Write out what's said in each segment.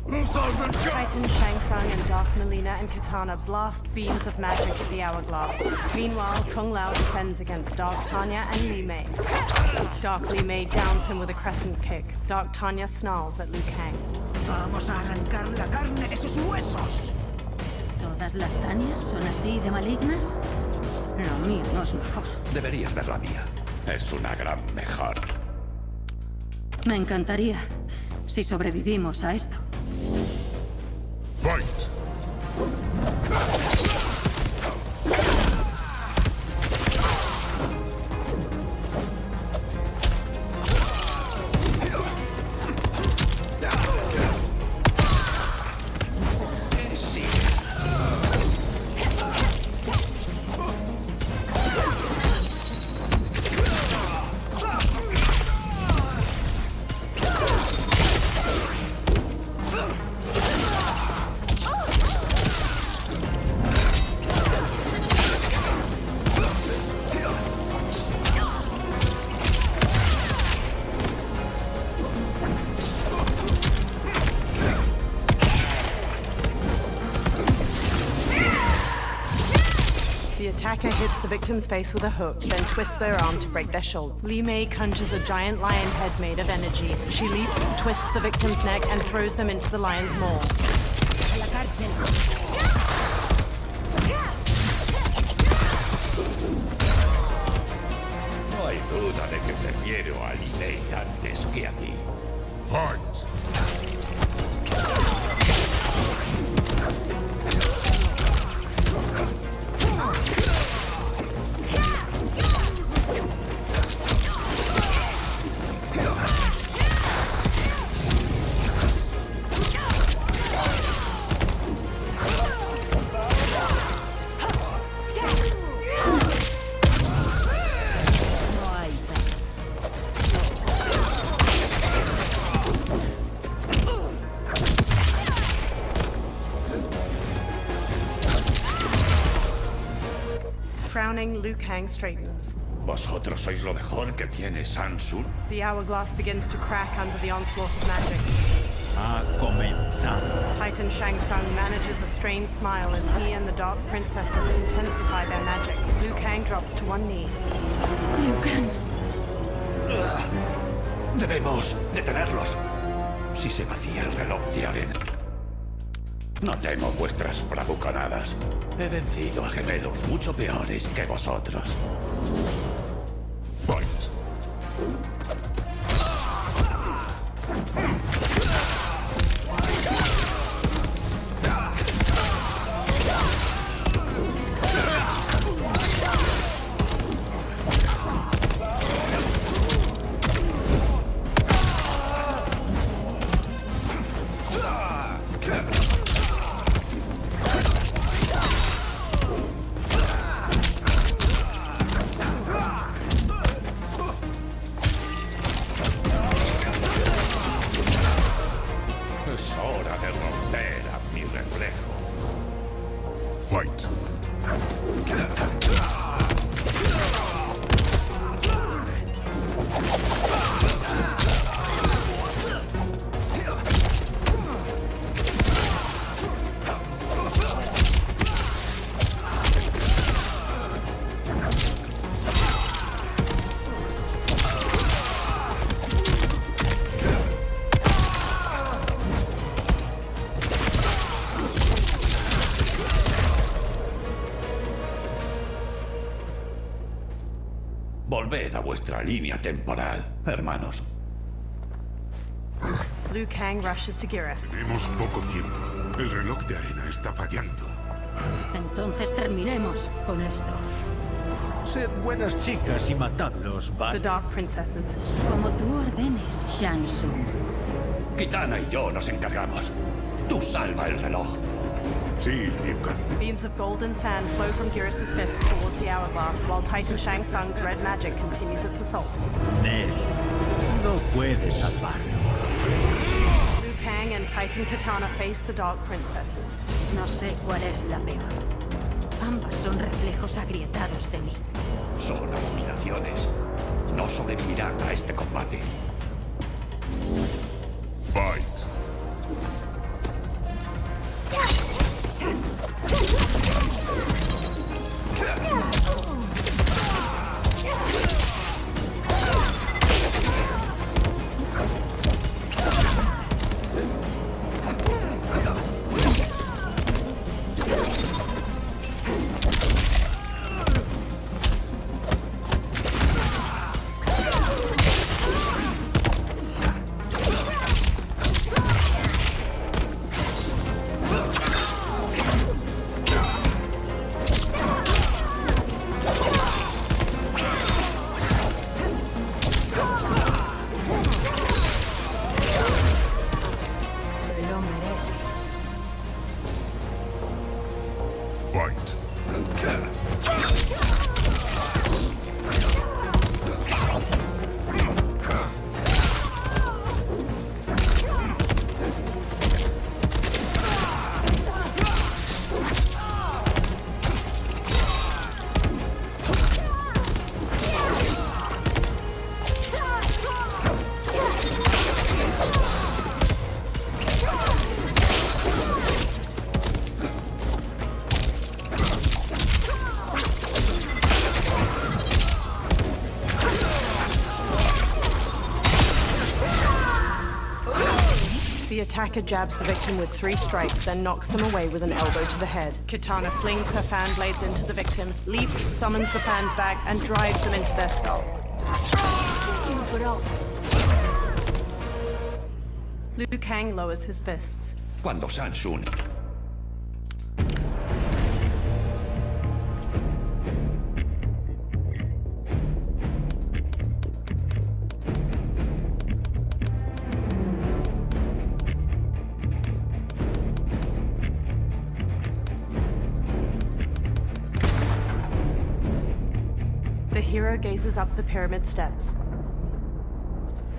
Titan Shang Tsung and Dark Melina and Katana blast beams of magic at the hourglass. Meanwhile, Kung Lao defends against Dark Tanya and Li Mei. Dark Li Mei downs him with a crescent kick. Dark Tanya snarls at Liu Kang. Vamos a arrancar la carne de sus huesos. ¿Todas las Tanias son así de malignas? Lo mío no es mejor. Deberías ver la mía. Es una gran mejor. Me encantaría si sobrevivimos a esto. Fight! The attacker hits the victim's face with a hook, then twists their arm to break their shoulder. Li Mei conjures a giant lion head made of energy. She leaps, twists the victim's neck, and throws them into the lion's maw. No hay duda de que prefiero a Li Mei antes que a ti. Fight! Frowning, Liu Kang straightens. ¿Vosotros sois lo mejor que tiene Samsung? The hourglass begins to crack under the onslaught of magic. Ha comenzado. Titan Shang Tsung manages a strained smile as he and the Dark Princesses intensify their magic. Liu Kang drops to one knee. Liu Kang. Debemos detenerlos. Si se vacía el reloj de arena. No temo vuestras bravuconadas. He vencido a gemelos mucho peores que vosotros. Fight! Es hora de romper a mi reflejo. Fight! Volved a vuestra línea temporal, hermanos. Liu Kang rushes to Geras. Tenemos poco tiempo. El reloj de arena está fallando. Entonces terminemos con esto. Sed buenas chicas y matadlos, The ¿vale? Dark Princesses. Como tú ordenes, Shang Tsung. Kitana y yo nos encargamos. Tú salva el reloj. Sí, Liu Kang. Beams of golden sand flow from Geras' fist towards the hourglass, while Titan Shang Tsung's red magic continues its assault. Nelly, no puedes salvarlo. Liu Kang and Titan Katana face the Dark Princesses. No sé cuál es la peor. Ambas son reflejos agrietados de mí. Son abominaciones. No sobrevivirán a este combate. Fight! The attacker jabs the victim with 3 strikes, then knocks them away with an elbow to the head. Kitana flings her fan blades into the victim, leaps, summons the fans back, and drives them into their skull. Liu Kang lowers his fists. Cuando Sansun... The hero gazes up the pyramid steps.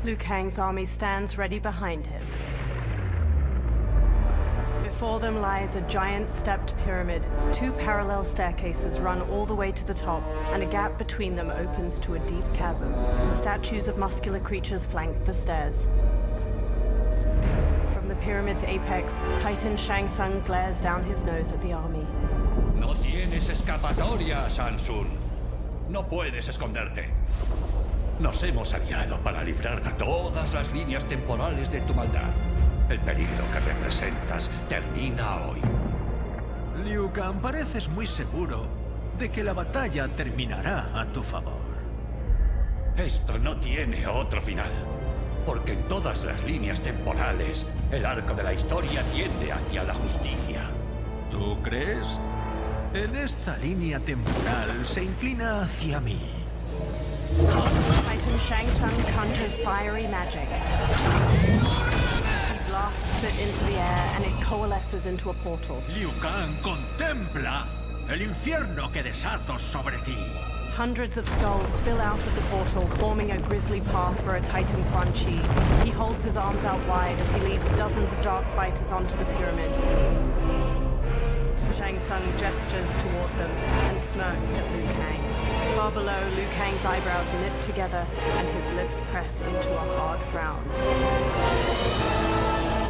Liu Kang's army stands ready behind him. Before them lies a giant stepped pyramid. 2 parallel staircases run all the way to the top, and a gap between them opens to a deep chasm. Statues of muscular creatures flank the stairs. From the pyramid's apex, Titan Shang Tsung glares down his nose at the army. No tienes escapatoria, Sansun. No puedes esconderte. Nos hemos aliado para librar a todas las líneas temporales de tu maldad. El peligro que representas termina hoy. Liu Kang, pareces muy seguro de que la batalla terminará a tu favor. Esto no tiene otro final. Porque en todas las líneas temporales, el arco de la historia tiende hacia la justicia. ¿Tú crees? En esta línea temporal se inclina hacia mí. Titan Shang Tsung conjures fiery magic. He blasts it into the air and it coalesces into a portal. Liu Kang, contempla el infierno que desato sobre ti. Hundreds of skulls spill out of the portal, forming a grisly path for a Titan Quan Chi. He holds his arms out wide as he leads dozens of dark fighters onto the pyramid. Shang Tsung gestures toward them and smirks at Liu Kang. Far below, Liu Kang's eyebrows knit together and his lips press into a hard frown.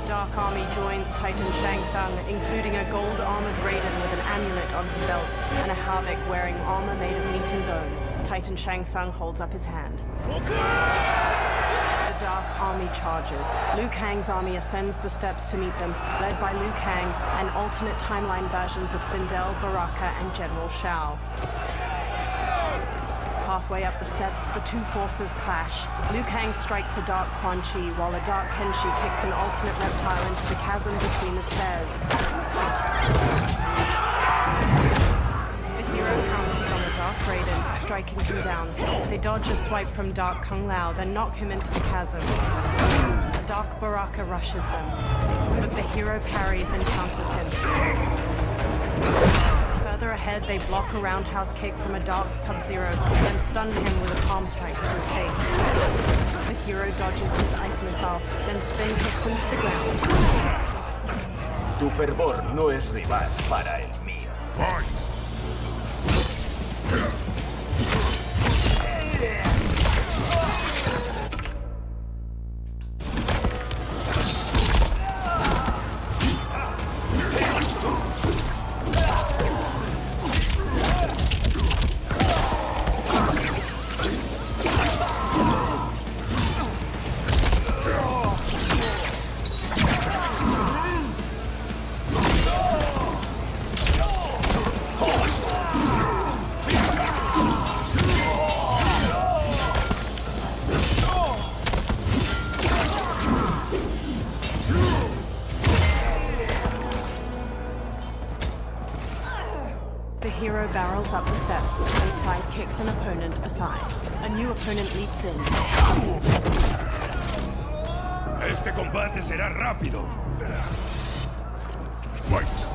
The Dark Army joins Titan Shang Tsung, including a gold-armored Raiden with an amulet on his belt and a Havik wearing armor made of meat and bone. Titan Shang Tsung holds up his hand. The Dark Army charges. Liu Kang's army ascends the steps to meet them, led by Liu Kang and alternate timeline versions of Sindel, Baraka, and General Shao. Halfway up the steps, the 2 forces clash. Liu Kang strikes a Dark Quan Chi, while a Dark Kenshi kicks an alternate reptile into the chasm between the stairs. The hero pounces on the Dark Raiden, striking him down. They dodge a swipe from Dark Kung Lao, then knock him into the chasm. A Dark Baraka rushes them, but the hero parries and counters him. Further ahead, they block a roundhouse kick from a Dark Sub-Zero, then stun him with a palm strike to his face. The hero dodges his ice missile, then spin kicks him to the ground. Tu fervor no es rival para el mío. Fight! The hero barrels up the steps and side kicks an opponent aside. A new opponent leaps in. Este combate será rápido. Fight!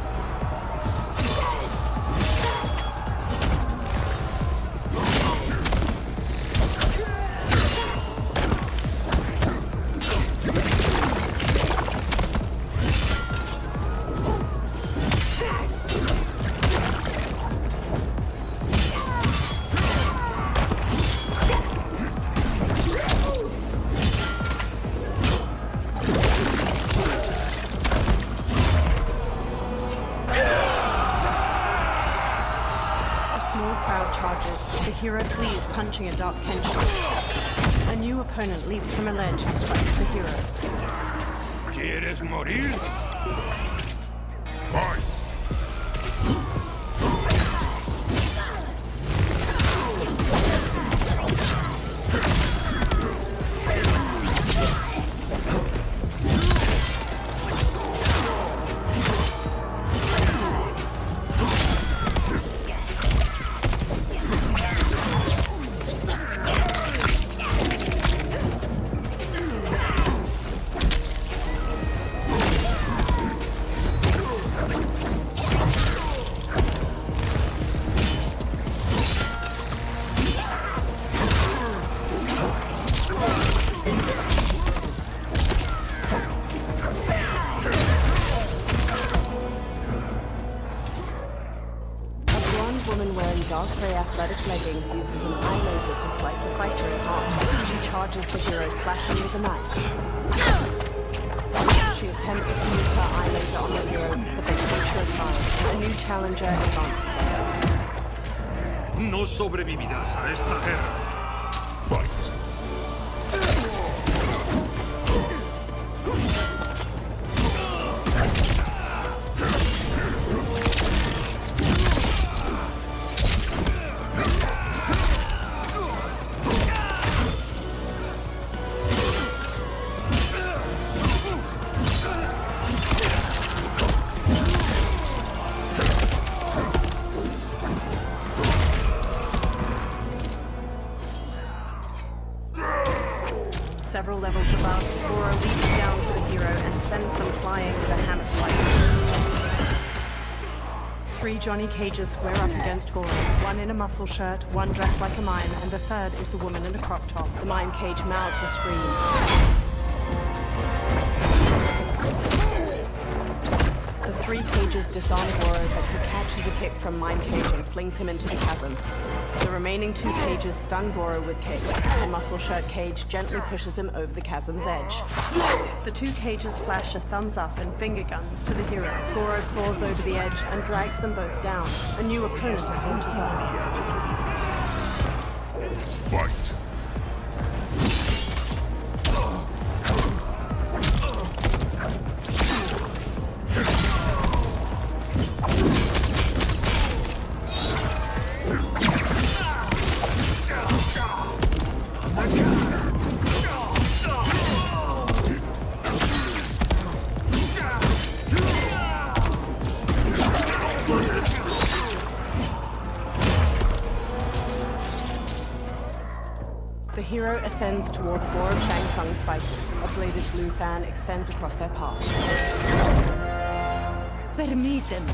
The hero flees, punching a Dark Kenshi. A new opponent leaps from a ledge and strikes the hero. ¿Quieres morir? Fight! Dark grey athletic leggings uses an eye laser to slice a fighter in half. She charges the hero, slashing with a knife. She attempts to use her eye laser on the hero, but they push her aside. A new challenger advances on her. No sobrevivirás a esta guerra. Fight! Several levels above, Goro leaps down to the hero and sends them flying with a hammer swipe. 3 Johnny Cages square up against Goro. One in a muscle shirt, one dressed like a mime, and the third is the woman in a crop top. The mime cage mouths a scream. The 3 cages disarm Goro, but he catches a kick from Mime Cage and flings him into the chasm. The remaining 2 cages stun Goro with kicks. The muscle shirt cage gently pushes him over the chasm's edge. The 2 cages flash a thumbs up and finger guns to the hero. Goro claws over the edge and drags them both down. A new opponent saunters up. Fight! The hero ascends toward 4 of Shang Tsung's fighters. A bladed blue fan extends across their path. Permíteme.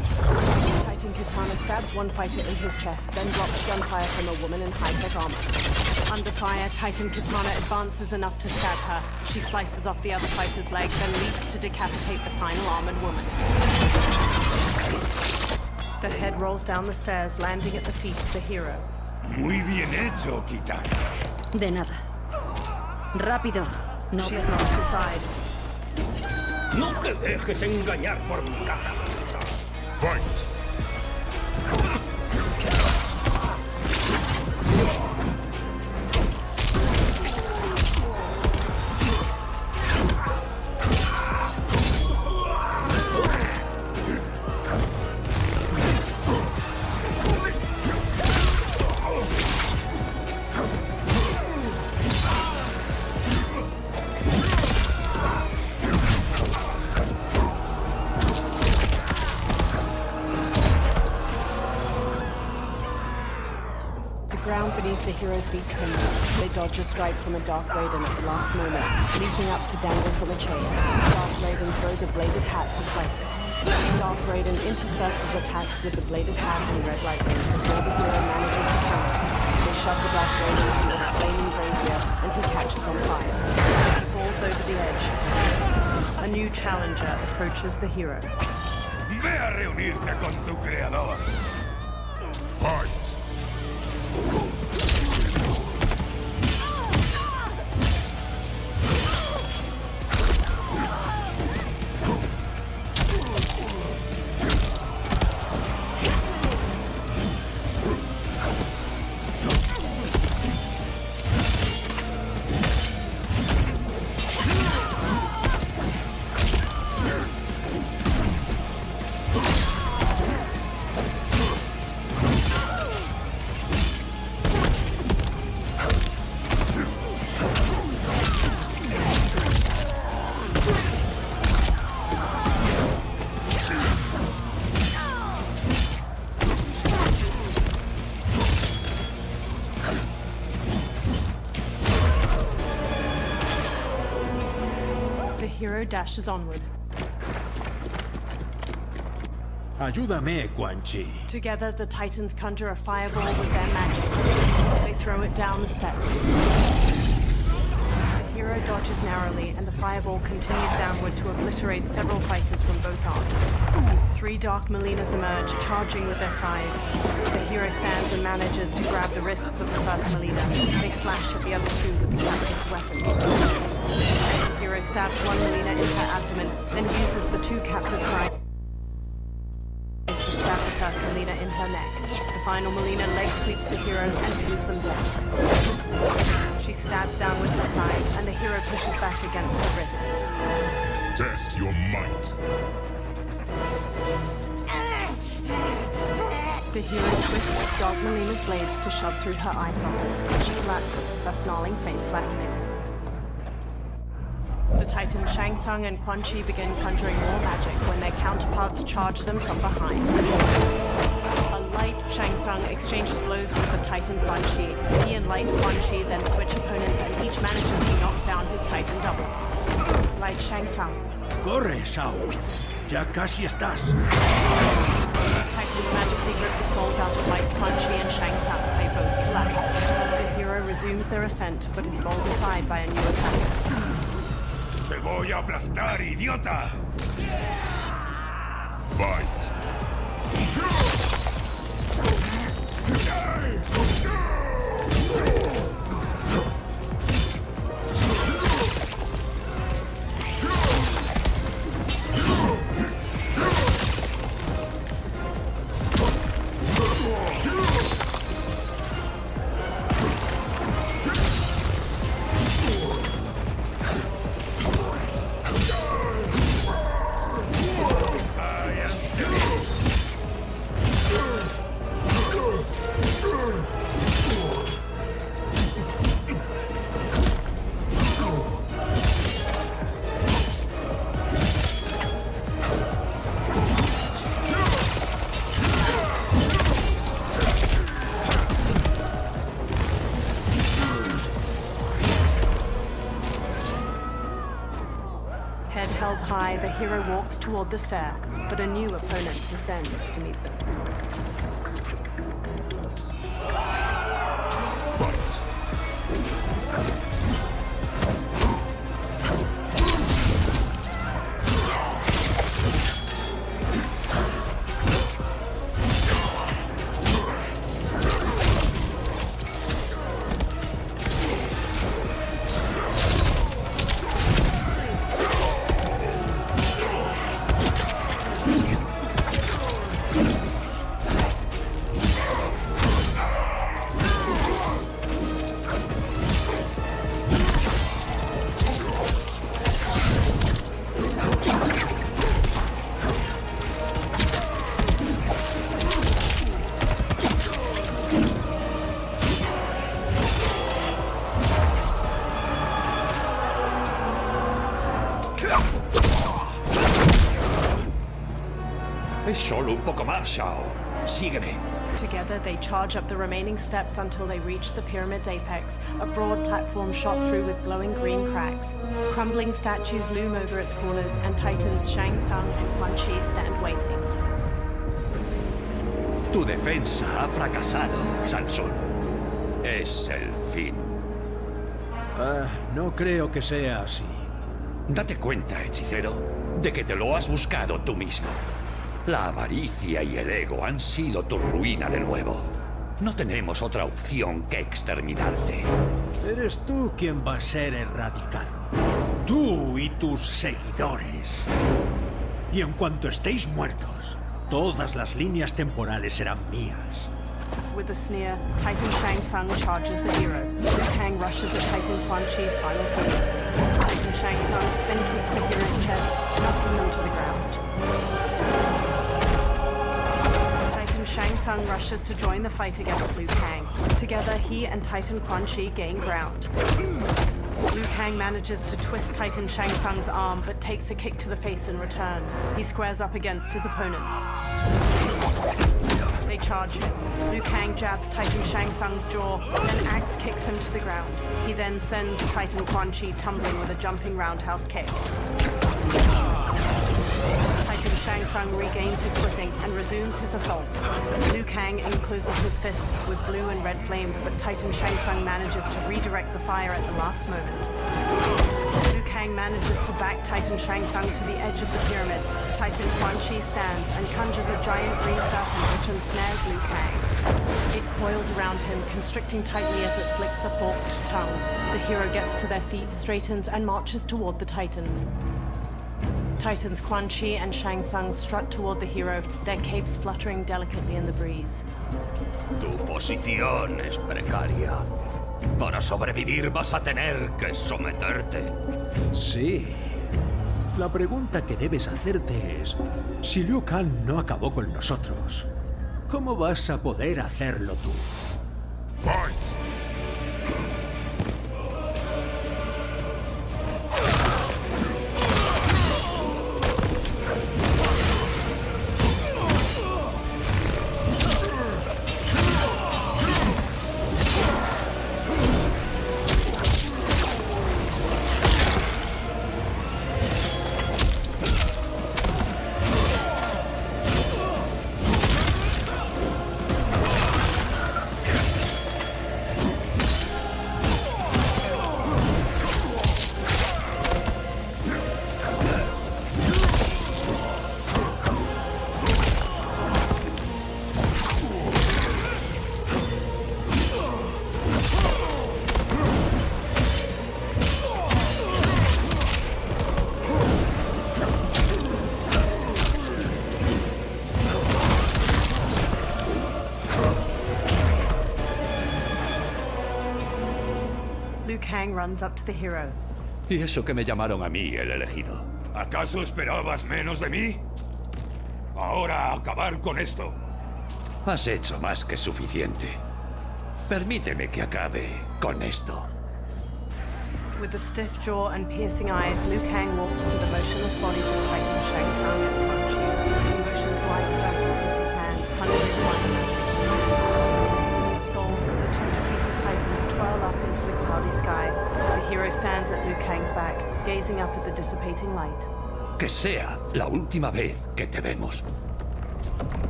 Titan Katana stabs one fighter in his chest, then drops gunfire from a woman in high-tech armor. Under fire, Titan Katana advances enough to stab her. She slices off the other fighter's leg, then leaps to decapitate the final armored woman. The head rolls down the stairs, landing at the feet of the hero. Muy bien hecho, Kitana. De nada. Rápido. No She's knocked aside. No te dejes engañar por mi cara. Fight! Beneath the hero's feet trembles. They dodge a strike from a Dark Raiden at the last moment, leaping up to dangle from a chain. Dark Raiden throws a bladed hat to slice it. Dark Raiden intersperses attacks with the bladed hat and red lightning before the hero manages to counter. They shove the Dark Raiden into its flaming brazier, and he catches on fire. He falls over the edge. A new challenger approaches the hero. Ve a reunirte con tu creador. Fight! hero dashes onward. Ayúdame, Quan Chi. Together, the Titans conjure a fireball with their magic. They throw it down the steps. The hero dodges narrowly, and the fireball continues downward to obliterate several fighters from both arms. 3 Dark Molinas emerge, charging with their size. The hero stands and manages to grab the wrists of the first Molina. They slash at the other 2 with the captain's weapons. The hero stabs one Molina in her abdomen, then uses the 2 captives' knives to stab the first Molina in her neck. The final Molina leg sweeps the hero and pins them down. She stabs down with her sides, and the hero pushes back against her wrists. Test your might. The hero twists Dark Molina's blades to shove through her eye sockets. She collapses, her snarling face flattening. The Titan Shang Tsung and Quan Chi begin conjuring more magic when their counterparts charge them from behind. A light Shang Tsung exchanges blows with the Titan Quan Chi. He and light Quan Chi then switch opponents, and each manages to knock down his Titan double. Light Shang Tsung. Corre, Shao. Ya casi estás. Titans magically rip the souls out of Light Quan Chi and Shang Tsung. They both collapse. The hero resumes their ascent, but is bowled aside by a new attacker. Te voy a aplastar, idiota. Fight. Head held high, the hero walks toward the stair, but a new opponent descends to meet them. Es solo un poco más, Shao. Sígueme. Together, they charge up the remaining steps until they reach the pyramid's apex, a broad platform shot through with glowing green cracks. Crumbling statues loom over its corners, and Titans Shang Tsung and Quan Chi stand waiting. Tu defensa ha fracasado, Samsung. Es el fin. No creo que sea así. Date cuenta, hechicero, de que te lo has buscado tú mismo. La avaricia y el ego han sido tu ruina de nuevo. No tenemos otra opción que exterminarte. Eres tú quien va a ser erradicado. Tú y tus seguidores. Y en cuanto estéis muertos, todas las líneas temporales serán mías. With a sneer, Titan Shang Tsung charges the hero. Liu Kang rushes at Titan Quan Chi simultaneously. Titan Shang Tsung spin kicks the hero's chest, knocking them to the ground. Titan Shang Tsung rushes to join the fight against Liu Kang. Together, he and Titan Quan Chi gain ground. Liu Kang manages to twist Titan Shang Tsung's arm, but takes a kick to the face in return. He squares up against his opponents. They charge him. Liu Kang jabs Titan Shang Tsung's jaw, and axe kicks him to the ground. He then sends Titan Quan Chi tumbling with a jumping roundhouse kick. Titan Shang Tsung regains his footing and resumes his assault. Liu Kang encloses his fists with blue and red flames, but Titan Shang Tsung manages to redirect the fire at the last moment. Liu Kang manages to back Titan Shang Tsung to the edge of the pyramid. Titan Quan Chi stands and conjures a giant green serpent which ensnares Liu Kang. It coils around him, constricting tightly as it flicks a forked tongue. The hero gets to their feet, straightens, and marches toward the Titans. Titans Quan Chi and Shang Tsung strut toward the hero, their capes fluttering delicately in the breeze. Tu posición es precaria. Para sobrevivir vas a tener que someterte. Sí. La pregunta que debes hacerte es, si Liu Kang no acabó con nosotros, ¿cómo vas a poder hacerlo tú? Fight! Liu Kang runs up to the hero. Y eso que me llamaron a mí el elegido. ¿Acaso esperabas menos de mí? Ahora a acabar con esto. Has hecho más que suficiente. Permíteme que acabe con esto. With a stiff jaw and piercing eyes, Liu Kang walks to the motionless bodies of Titan Shang Tsung and Quan Chi. He motions wide circles with his hands, conjuring one. The souls of the two defeated Titans twirl up into the cloudy sky. The hero stands at Liu Kang's back, gazing up at the dissipating light. Que sea la última vez que te vemos.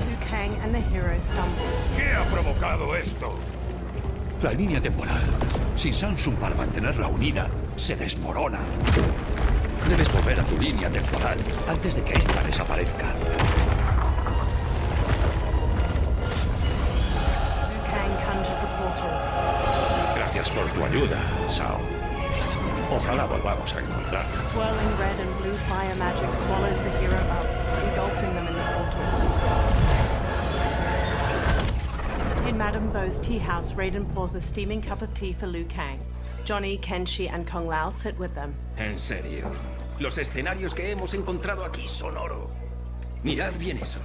Liu Kang and the hero stumble. ¿Qué ha provocado esto? La línea temporal, sin Samsung para mantenerla unida, se desmorona. Debes volver a tu línea temporal antes de que esta desaparezca. Liu Kang conjures a portal. Gracias por tu ayuda, Shao. Ojalá volvamos a encontrarnos. Swirling red and blue fire magic swallows the hero up, engulfing them in the portal. In Madame Beau's tea house, Raiden pours a steaming cup of tea for Liu Kang. Johnny, Kenshi, and Kung Lao sit with them. En serio, los escenarios que hemos encontrado aquí son oro. Mirad bien eso.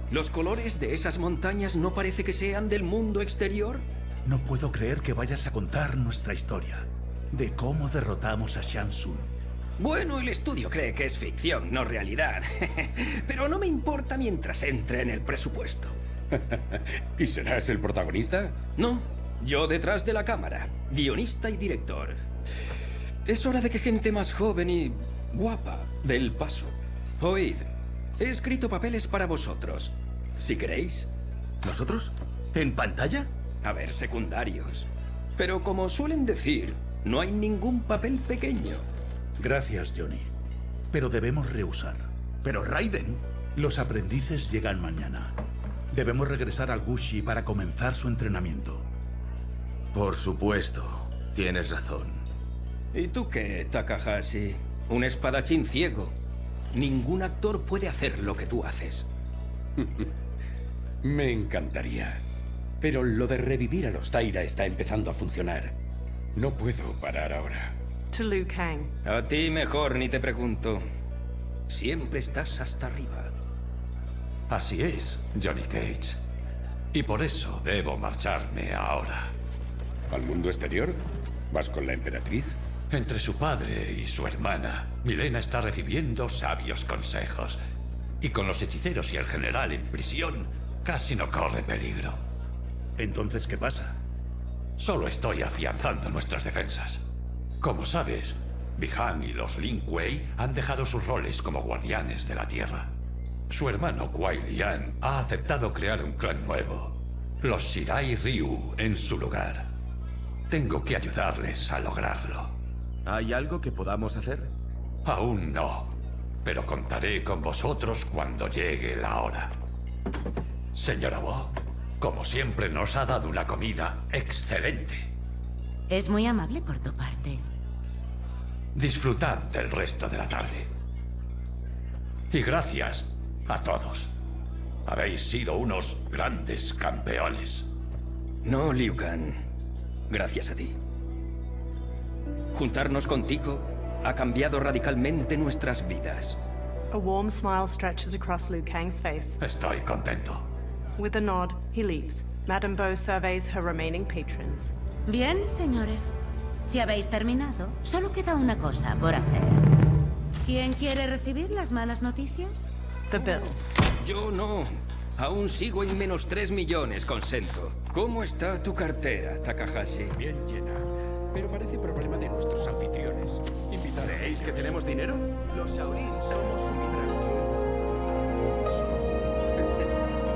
¿Los colores de esas montañas no parece que sean del mundo exterior? No puedo creer que vayas a contar nuestra historia, de cómo derrotamos a Shang Tsung. Bueno, el estudio cree que es ficción, no realidad. Pero no me importa mientras entre en el presupuesto. ¿Y serás el protagonista? No, yo detrás de la cámara, guionista y director. Es hora de que gente más joven y guapa dé el paso. Oíd, he escrito papeles para vosotros, si queréis. ¿Nosotros? ¿En pantalla? A ver, secundarios. Pero como suelen decir, no hay ningún papel pequeño. Gracias, Johnny. Pero debemos rehusar. Pero Raiden, los aprendices llegan mañana. Debemos regresar al Gushi para comenzar su entrenamiento. Por supuesto, tienes razón. ¿Y tú qué, Takahashi? Un espadachín ciego. Ningún actor puede hacer lo que tú haces. Me encantaría. Pero lo de revivir a los Taira está empezando a funcionar. No puedo parar ahora. To Liu Kang. A ti mejor ni te pregunto. Siempre estás hasta arriba. Así es, Johnny Cage. Y por eso debo marcharme ahora. ¿Al mundo exterior? ¿Vas con la emperatriz? Entre su padre y su hermana, Milena está recibiendo sabios consejos. Y con los hechiceros y el general en prisión, casi no corre peligro. Entonces, ¿qué pasa? Solo estoy afianzando nuestras defensas. Como sabes, Bihan y los Lin Kuei han dejado sus roles como guardianes de la tierra. Su hermano Kuai Lian ha aceptado crear un clan nuevo, los Shirai Ryu, en su lugar. Tengo que ayudarles a lograrlo. ¿Hay algo que podamos hacer? Aún no, pero contaré con vosotros cuando llegue la hora. Señora Bo, como siempre nos ha dado una comida excelente. Es muy amable por tu parte. Disfrutad del resto de la tarde. Y gracias a todos. Habéis sido unos grandes campeones. No, Liu Kang. Gracias a ti. Juntarnos contigo ha cambiado radicalmente nuestras vidas. A warm smile stretches across Liu Kang's face. Estoy contento. With a nod, he leaves. Madame Bo surveys her remaining patrons. Bien, señores. Si habéis terminado, solo queda una cosa por hacer. ¿Quién quiere recibir las malas noticias? The bill. Yo no. Aún sigo en menos 3 millones con Sento. ¿Cómo está tu cartera, Takahashi? Bien llena, pero parece problema de nuestros anfitriones. ¿Creéis que tenemos dinero? Los Shaolin somos sumidrasas.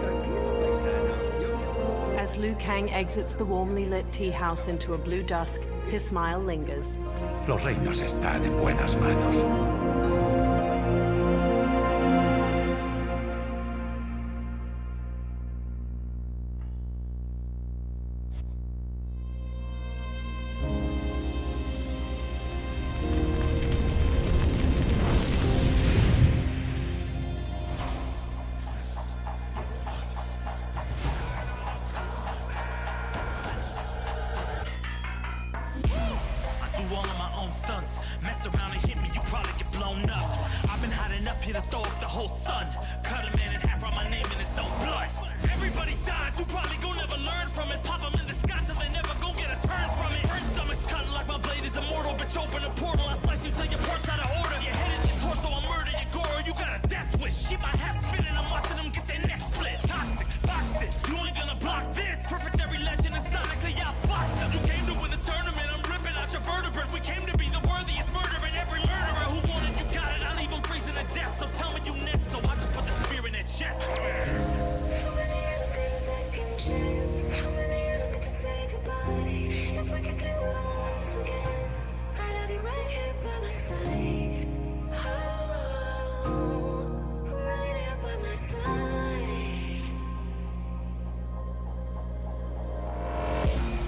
Tranquilo, paisano. As Liu Kang exits the warmly lit tea house into a blue dusk, his smile lingers. Los reinos están en buenas manos. All of my own stunts. Mess around and hit me, you probably get blown up. I've been hot enough here to throw up the whole sun. Cut a man in half, write my name in his own blood. Everybody dies, you probably gon' never learn from it. Pop them in the sky till they never gon' get a turn from it. Burn stomachs cut like my blade is immortal. Bitch, open a portal, I slice you till your port's out of order. Your head in your torso, I murder your gore. You got a death wish. Keep my hat spinning, I'm watching them get their neck split. Toxic, boxed it, you ain't gonna block this. Perfect every legend and sonically outfoxed them. You came to win the tournament, I'm ripping out your vertebrae. We came to be the worthiest murderer, and every murderer who wanted you got it. I'll leave them freezing to death, so tell me you next, so I can put the spear in their chest. How many of us need a second chance? How many of us need to say goodbye? If we could do it all once again, I'd have you right here by my side. Oh, right here by my side.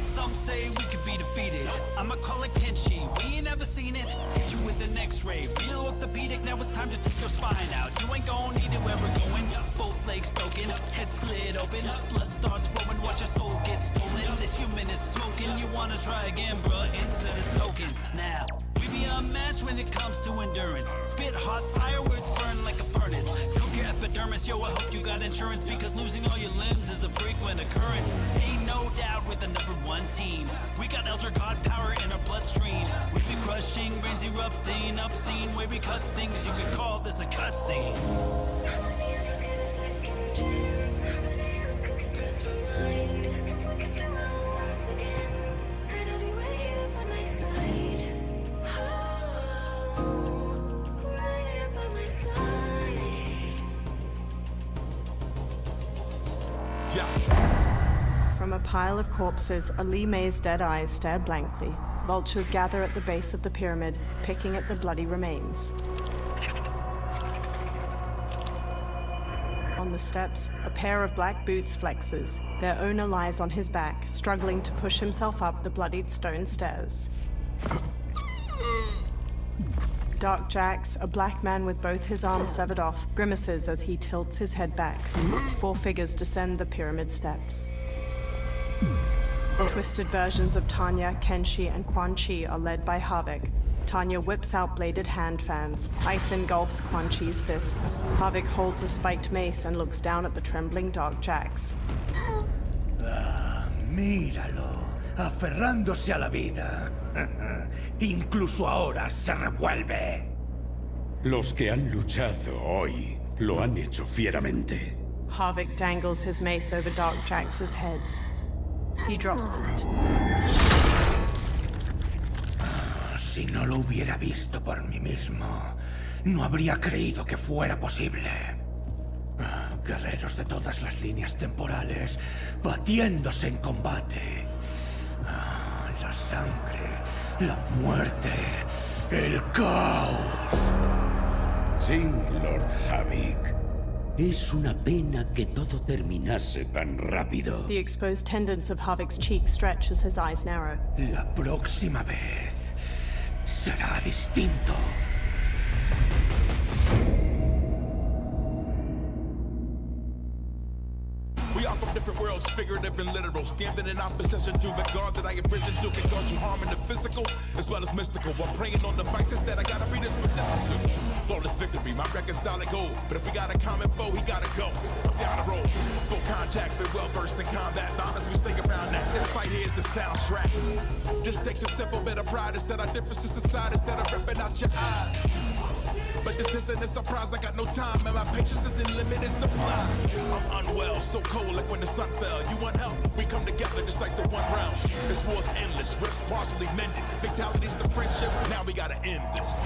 Some say we could be defeated. I'ma call it Kenshi. We ain't never seen it. Hit you with an X-ray. Real orthopedic. Now it's time to take your spine out. You ain't gon' need it where we're going. Both legs broken, head split open. Blood starts flowing. Watch your soul get stolen. This human is smoking. You wanna try again, bruh? Insert a token. Now we be unmatched when it comes to endurance. Spit hot fire words burn like a furnace. Cook your epidermis, yo. I hope you got insurance because losing all your limbs is a frequent occurrence. Ain't no doubt with the #1 team. We got Elder God power in our bloodstream. We be crushing, brains erupting, obscene. Where we cut things, you could call this a cutscene. How many of us get a second chance? How many of us get to press rewind? If we could do it all once again, I'd have you right here by my side. Oh, right here by my side. From a pile of corpses, Ali May's dead eyes stare blankly. Vultures gather at the base of the pyramid, picking at the bloody remains. On the steps, a pair of black boots flexes. Their owner lies on his back, struggling to push himself up the bloodied stone stairs. Dark Jax, a black man with both his arms severed off, grimaces as he tilts his head back. 4 figures descend the pyramid steps. Twisted versions of Tanya, Kenshi, and Quan Chi are led by Havik. Tanya whips out bladed hand fans. Ice engulfs Quan Chi's fists. Havik holds a spiked mace and looks down at the trembling Dark Jax. Míralo, aferrándose a la vida. Incluso ahora se revuelve. Los que han luchado hoy Lo han hecho fieramente. Harvick dangles his mace over Dark Jax's head. He drops it. Si no lo hubiera visto por mí mismo, no habría creído que fuera posible. Guerreros de todas las líneas temporales, batiéndose en combate. La sangre, la muerte, el caos. Sí, Lord Havik. Es una pena que todo terminase tan rápido. The exposed tendons of Harvick's cheek stretch as his eyes narrow. La próxima vez será distinto. We are from different worlds, figurative and literal. Standing in opposition to the God that I envision to can cause you harm in the physical as well as mystical. While praying on the vices that I gotta be disposition to. Flawless victory, my record's solid gold. But if we got a common foe, he gotta go. I'm down the road. Full contact, been well versed in combat. The honest we stay around that. This fight here is the soundtrack. Just takes a simple bit of pride instead of differences aside instead of ripping out your eyes. But this isn't a surprise, I got no time, and my patience is in limited supply. I'm unwell, so cold like when the sun fell. You want help? We come together just like the one round. This war's endless, rifts partially mended. Fatalities to friendships, now we gotta end this.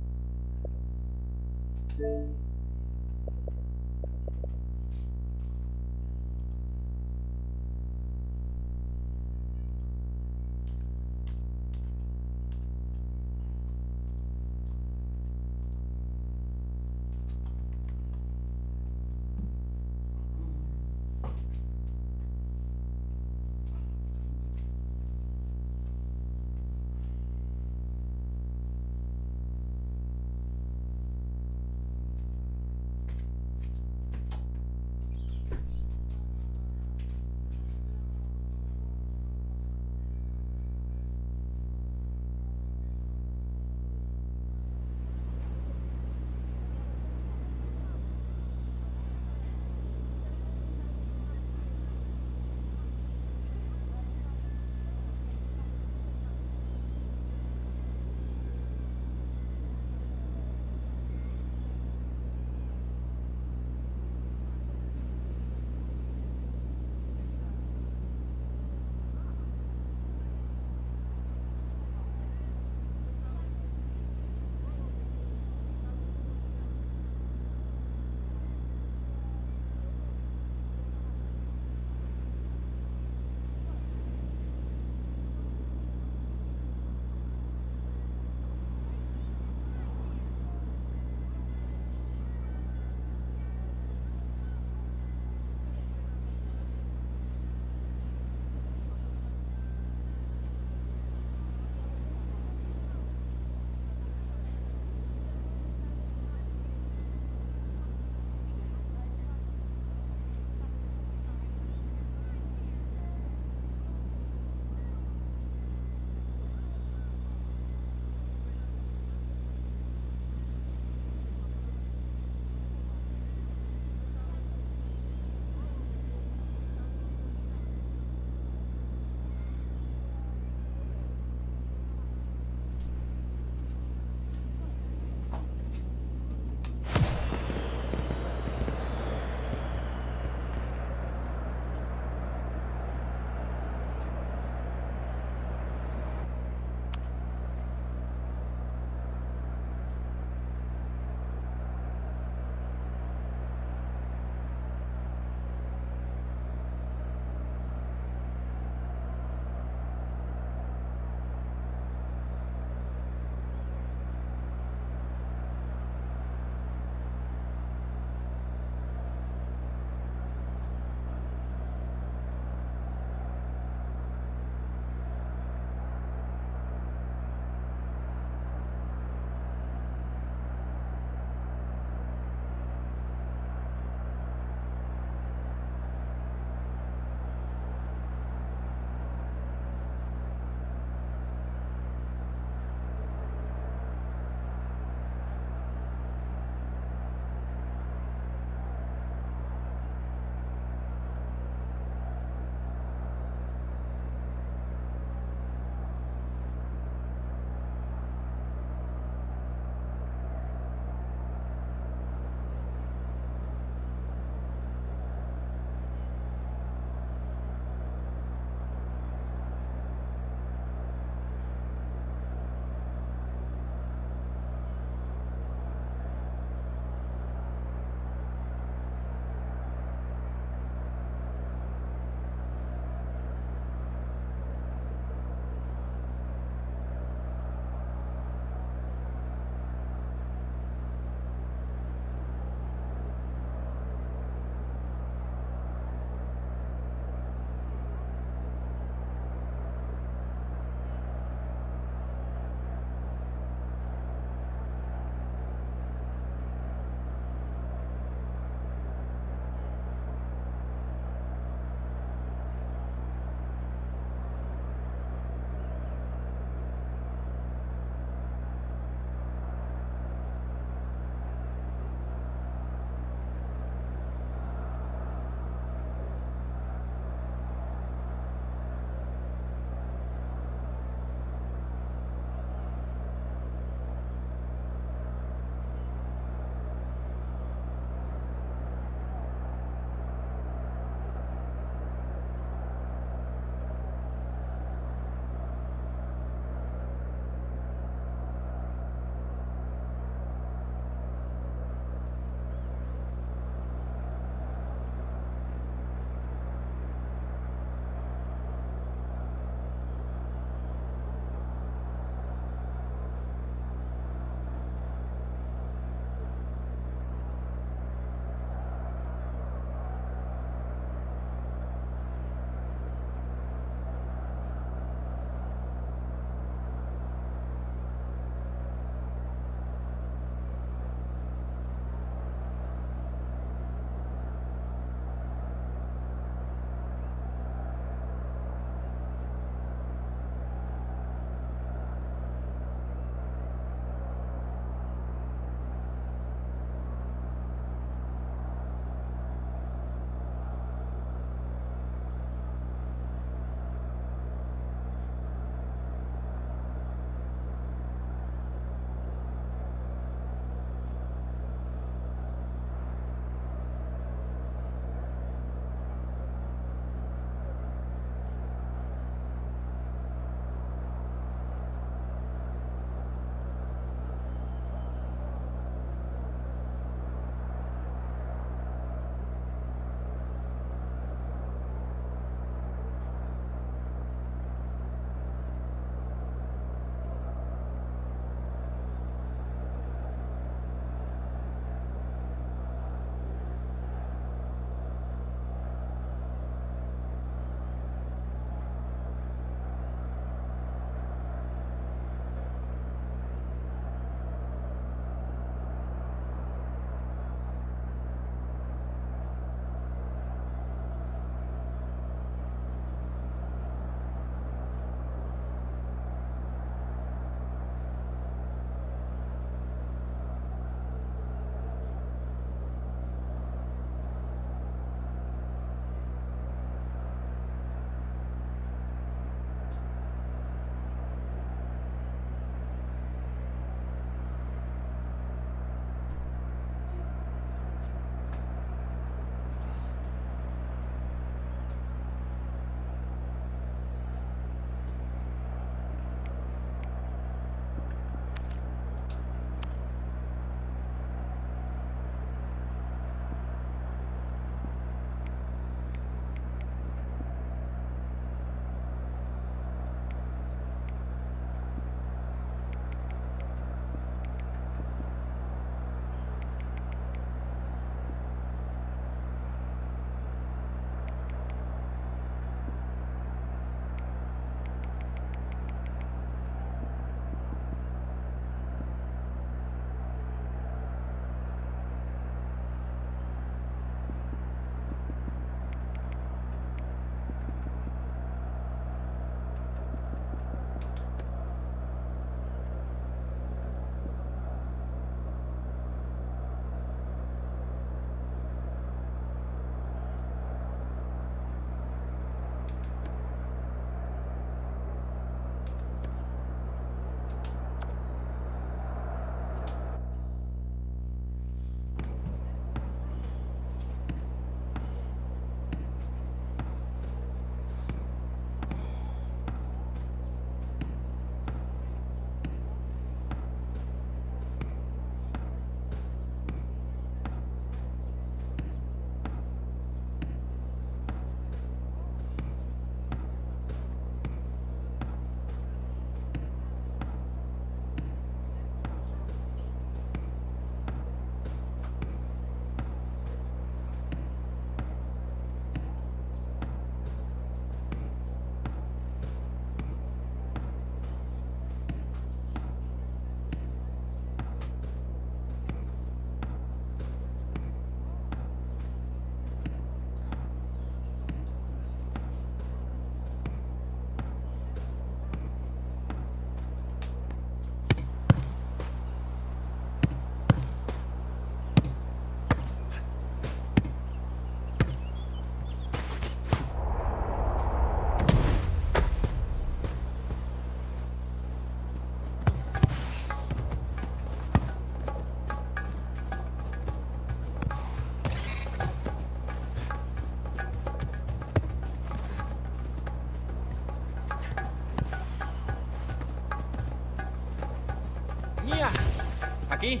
¿Aquí?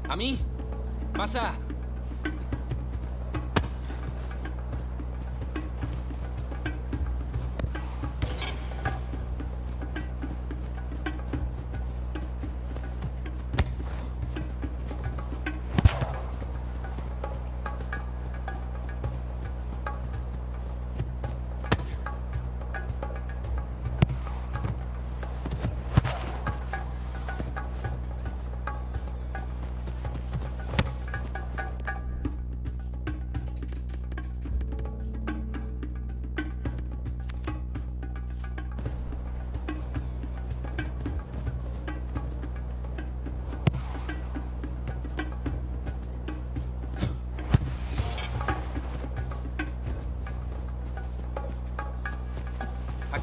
¿A mí? Pasa.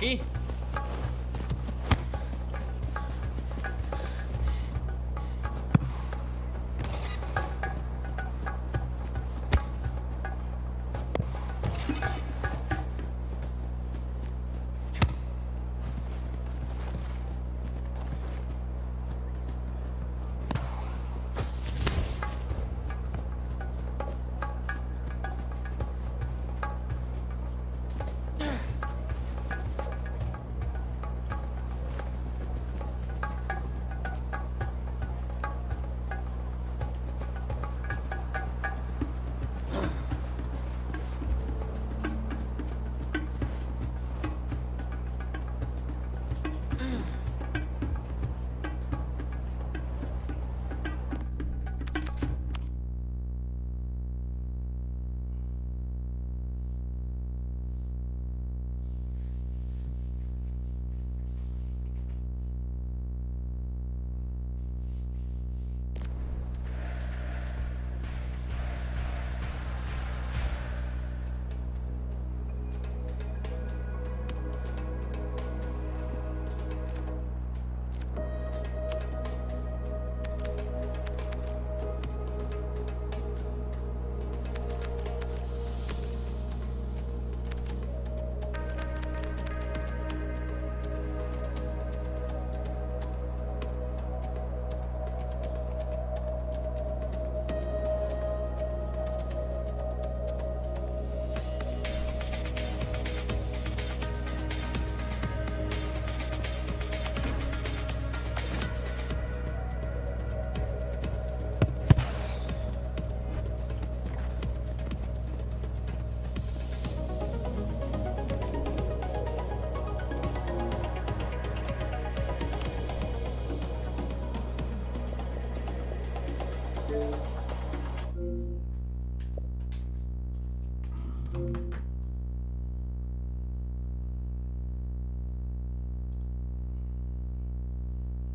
¿Aquí?